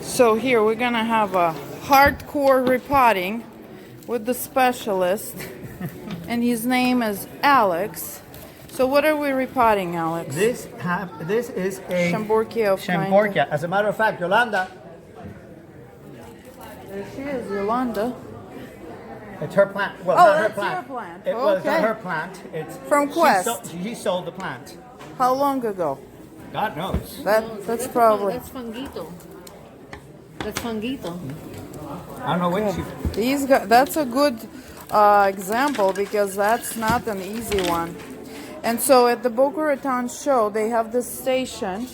So here we're gonna have a hardcore repotting with the specialist, and his name is Alex. So what are we repotting, Alex? This is a Schomburgkia of Schomburgkia. As a matter of fact, Yolanda, There she is, Yolanda. it's her plant. Well, Oh, not her that's plant. your plant. It was Okay. not her plant. It's From Quest. She sold the plant. How long ago? God knows. That's probably. That's Fungito. That's Fungito. I don't know what you. These guys, that's a good example because that's not an easy one. And so at the Boca Raton show, they have this station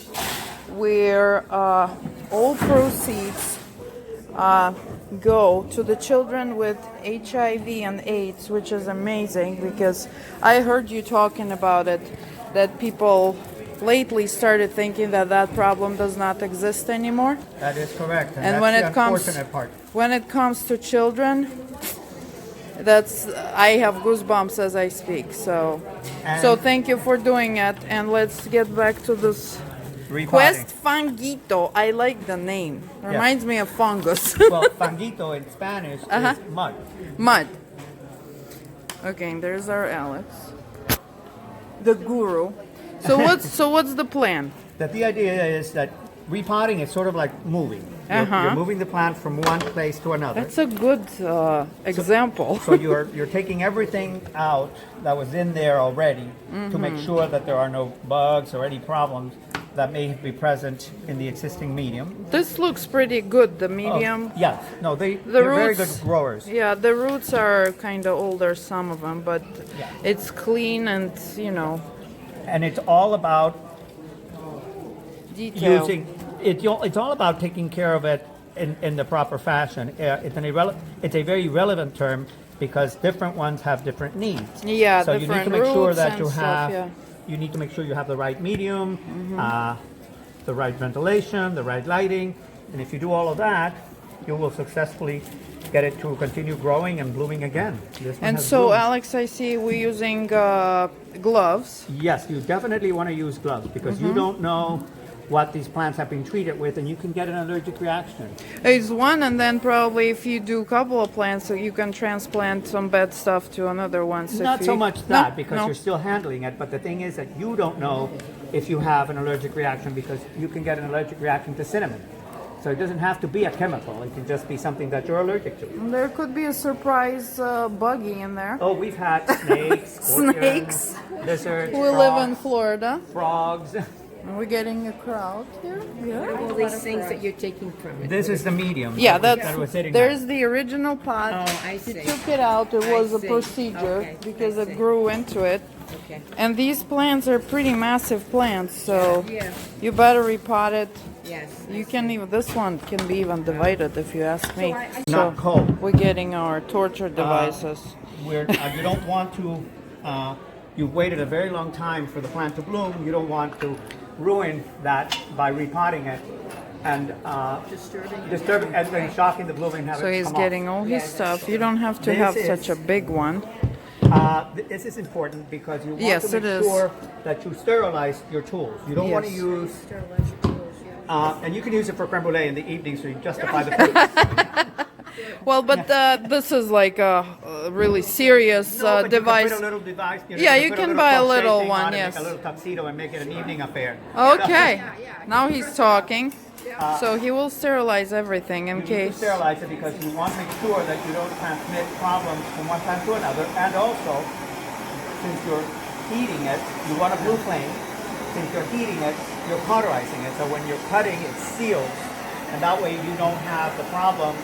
where all proceeds go to the children with HIV and AIDS, which is amazing because I heard you talking about it, that people lately started thinking that that problem does not exist anymore. That is correct. And that's when the it comes unfortunate part. when it comes to children, that's I have goosebumps as I speak. So thank you for doing it, and let's get back to this Repotting. Quest Fungito. I like the name. Reminds me of fungus. Well, fungito in Spanish is mud. Mud. Okay, there's our Alex, the guru. So what's the plan? The idea is that repotting is sort of like moving. You're moving the plant from one place to another. That's a good example. So you're taking everything out that was in there already to make sure that there are no bugs or any problems that may be present in the existing medium. This looks pretty good, the medium. Yes, no, they're roots, very good growers. Yeah, the roots are kind of older, some of them, but it's clean and, And it's all about detail. it's all about taking care of it in the proper fashion. It's a very relevant term because different ones have different needs. Yeah, so you need to make sure that you stuff, have you need to make sure you have the right medium, the right ventilation, the right lighting, and if you do all of that, you will successfully get it to continue growing and blooming again. And so, bloomed. Alex, I see we're using gloves. Yes, you definitely want to use gloves because you don't know what these plants have been treated with, and you can get an allergic reaction. It's one, and then probably if you do a couple of plants, so you can transplant some bad stuff to another one. So Not so much that, because no. you're still handling it, but the thing is that you don't know if you have an allergic reaction because you can get an allergic reaction to cinnamon. So it doesn't have to be a chemical. It can just be something that you're allergic to. There could be a surprise buggy in there. Oh, we've had snakes, Snakes. lizards, We live in Florida. frogs. Are we getting a crowd here? Yeah. All these things that you're taking from it. This is the medium. Yeah, that was sitting there's the original pot. Oh, I You see. took it out. It was a see. procedure Okay, because I it see. grew into it. Okay. And these plants are pretty massive plants, so Yeah. you better repot it. Yes. You can even this one can be even divided if you ask me. Not cold. We're getting our torture devices. You don't want to. You've waited a very long time for the plant to bloom. You don't want to ruin that by repotting it and disturbing and then shocking the blooming. So he's getting all his stuff. You don't have to This have is- such a big one. This is important because you want Yes, to it make is. sure that you sterilize your tools. You don't want to Yes. use, and you can use it for creme brulee in the evening, so you justify the purpose. Well, but this is like a really serious No, but device. You can put a little device. Yeah, you put can a buy a crochet little thing one, on it, yes. Make a little tuxedo and make it an evening affair. Okay, now he's talking. So he will sterilize everything in You need to case. sterilize it because you want to make sure that you don't transmit problems from one plant to another. And also, since you're heating it, you want a blue flame. Since you're heating it, you're cauterizing it. So when you're cutting, it seals. And that way you don't have the problem,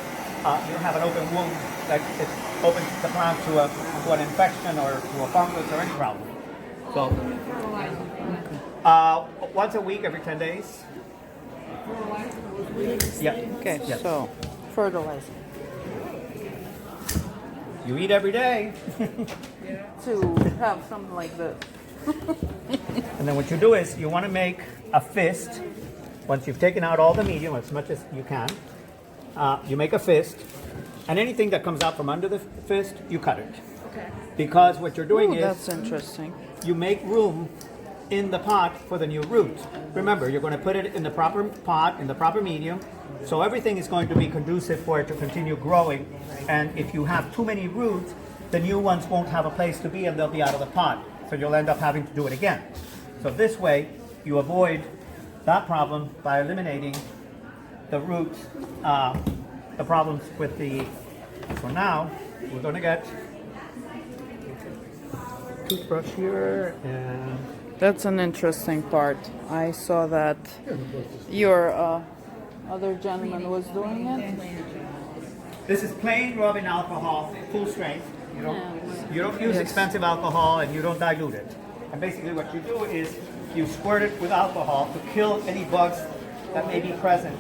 you don't have an open wound that it opens the plant to an infection or to a fungus or any problem. So, once a week, every 10 days. Yeah. Okay, Yes. so fertilizer You eat every day. to have something like this. And then what you do is you want to make a fist. Once you've taken out all the medium, as much as you can, you make a fist. And anything that comes out from under the fist, you cut it. Okay. Because what you're doing Ooh, is that's interesting. you make room in the pot for the new root. Remember, you're going to put it in the proper pot, in the proper medium, So everything is going to be conducive for it to continue growing. And if you have too many roots, the new ones won't have a place to be and they'll be out of the pot. So you'll end up having to do it again. So this way, you avoid that problem by eliminating the roots, the problems with the. So now we're going to get toothbrush here, and That's an interesting part. I saw that your other gentleman was doing it. this is plain rubbing alcohol, full strength. You don't use expensive alcohol and you don't dilute it. And basically what you do is you squirt it with alcohol to kill any bugs that may be present.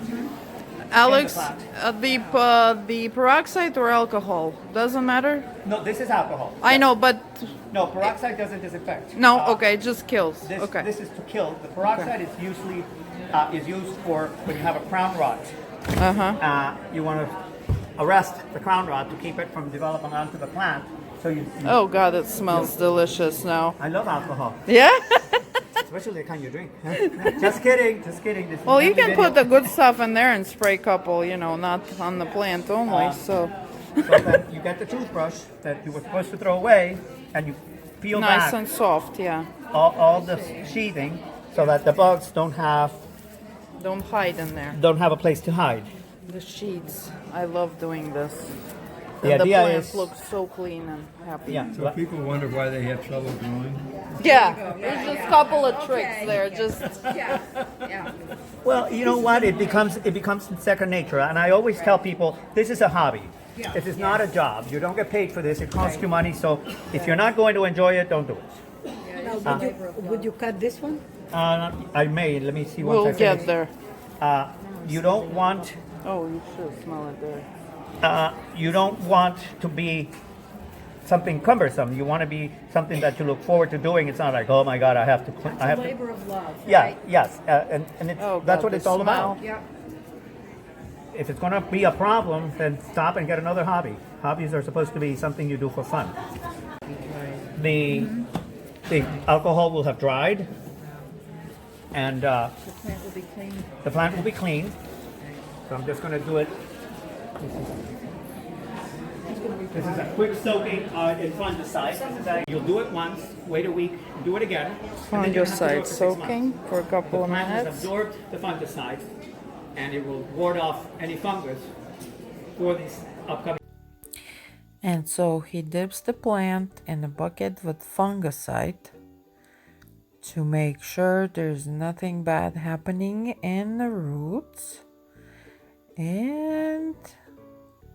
Alex, In the peroxide or alcohol doesn't matter. No, this is alcohol. I know, but No, peroxide doesn't disinfect. no. Okay, it just kills. This, Okay. this is to kill. The peroxide is usually is used for when you have a crown rot. You want to arrest the crown rot to keep it from developing onto the plant. So you Oh God, it smells delicious now. I love alcohol, Yeah. especially the kind you drink. Just kidding, just kidding. This is Well, you family can video. put the good stuff in there and spray a couple, not on the plant only. So So then you get the toothbrush that you were supposed to throw away, and you peel nice back and soft. Yeah. all the sheathing so that the bugs don't have Hide in there. a place to hide. The sheets. I love doing this. The And idea plant is looks so clean and happy. yeah. So people wonder why they have trouble growing. Yeah. There's just a couple of tricks there. Just Well, you know what? It becomes second nature, and I always tell people this is a hobby. This is not a job. You don't get paid for this. It costs you money. So if you're not going to enjoy it, don't do it. Now, would you cut this one? I may. Let me see once we'll I finish. get there. You don't want. Oh, you should smell it there. You don't want to be something cumbersome. You want to be something that you look forward to doing. It's not like, oh my God, I have to. I have to. Labor of love. Yeah. Right? Yes. And it's, Oh, that's God, what it's the all smell. about. Yeah. If it's going to be a problem, then stop and get another hobby. Hobbies are supposed to be something you do for fun. The alcohol will have dried, and The plant will be clean. the plant will be clean. So I'm just going to do it. This is a quick soaking in fungicide. You'll do it once, wait a week, do it again. and then you don't have to do Fungicide it for 6 soaking months. for a couple The of plant has minutes. absorbed the fungicide, and it will ward off any fungus for these upcoming. And so he dips the plant in a bucket with fungicide to make sure there's nothing bad happening in the roots, and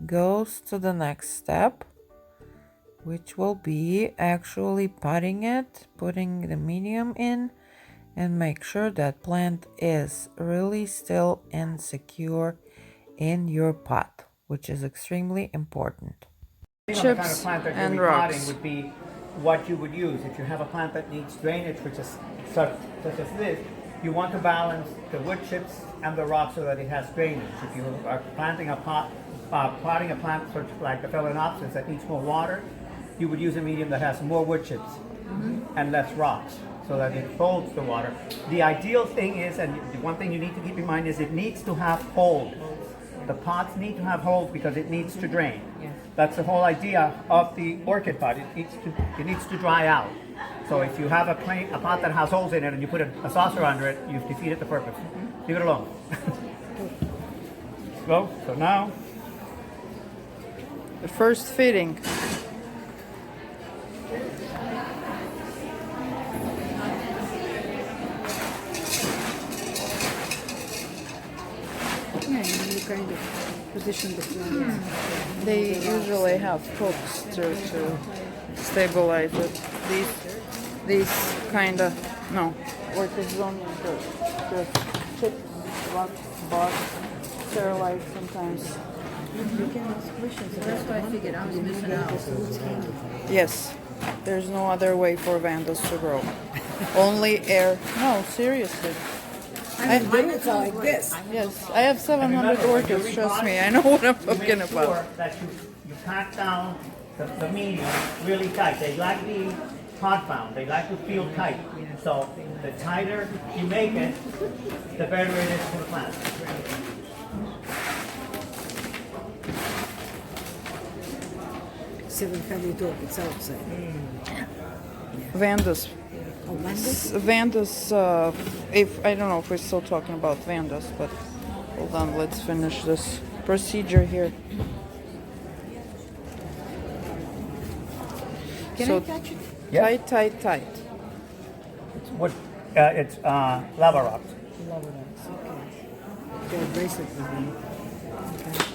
goes to the next step, which will be actually potting it, putting the medium in, and make sure that plant is really still and secure in your pot, which is extremely important. The kind of Chips plant that and you're repotting rocks. would be what you would use. If you have a plant that needs drainage, which is such as this, you want to balance the wood chips and the rocks so that it has drainage. If you are planting a potting a plant such like the Phalaenopsis that needs more water, you would use a medium that has more wood chips and less rocks so that it holds the water. The ideal thing is, and the one thing you need to keep in mind is it needs to have hold. The pots need to have holes because it needs to drain. That's the whole idea of the orchid pot. It needs to dry out. So if you have a pot that has holes in it and you put a saucer under it, you've defeated the purpose. Leave it alone. So now, The first fitting. Yeah, and you kind of position the plant. They usually have hooks to stabilize it. These kind of, no, Orchidmania just chips, rocks, bugs, sterilized sometimes. You can ask questions. That's why I figured I was missing out. Yes, there's no other way for vandals to grow. Only air. No, seriously. Then it's all like this. Yes, I have 700 remember, when you orchids, trust repot, me. I know what I'm you talking make sure about. that you pack down the medium really tight. They like to be pot bound. They like to feel tight. So the tighter you make it, the better it is for the plant. 7 family dog. It's outside. Vandus. Oh, Vandus? Vandus, if I don't know if we're still talking about Vandus, but hold on, let's finish this procedure here. Can So I touch it? Yeah. tight, tight, tight. What? It's lava rocks. Love it. Okay. Got a bracelet with me. Okay.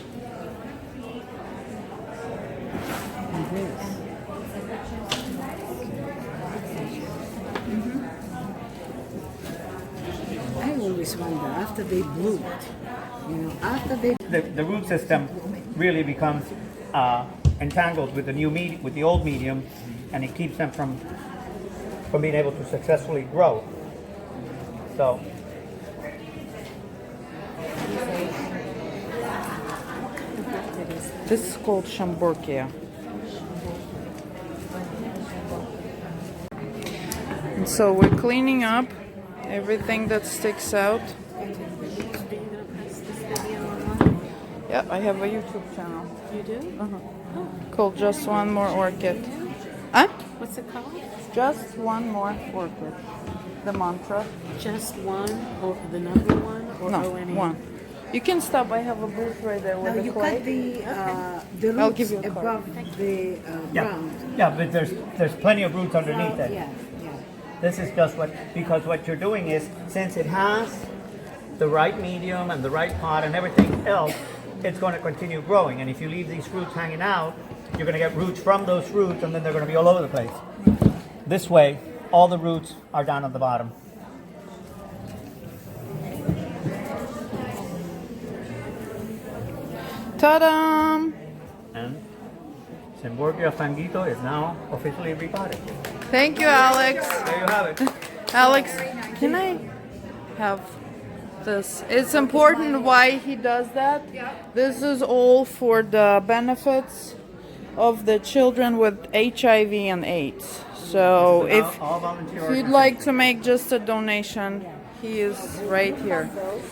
And this. I always wonder after they bloom, after they The root system really becomes entangled with the with the old medium, and it keeps them from being able to successfully grow. So This is called Schomburgkia. And so we're cleaning up everything that sticks out. Yeah, I have a YouTube channel. You do? Called Just One More Orchid. Huh? What's it called? Just One More Orchid. The mantra. Just one or the number one or No, ONE? one. You can stop. I have a booth right there with No, the you clay. cut the I'll roots give you a card. above the ground. yeah, but there's plenty of roots underneath it. Yeah. This is just because what you're doing is, since it has the right medium and the right pot and everything else, it's going to continue growing. And if you leave these roots hanging out, you're going to get roots from those roots, and then they're going to be all over the place. This way, all the roots are down at the bottom. Ta-da! And Schomburgkia fangito is now officially repotted. Thank you, Alex. There you have it. Alex, can I have this? It's important why he does that. This is all for the benefits of the children with HIV and AIDS. So if All volunteer you'd like to make just a donation, he is right here.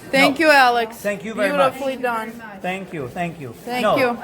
Thank you, Alex. Thank you very much. Beautifully done. Thank you. Thank No, you.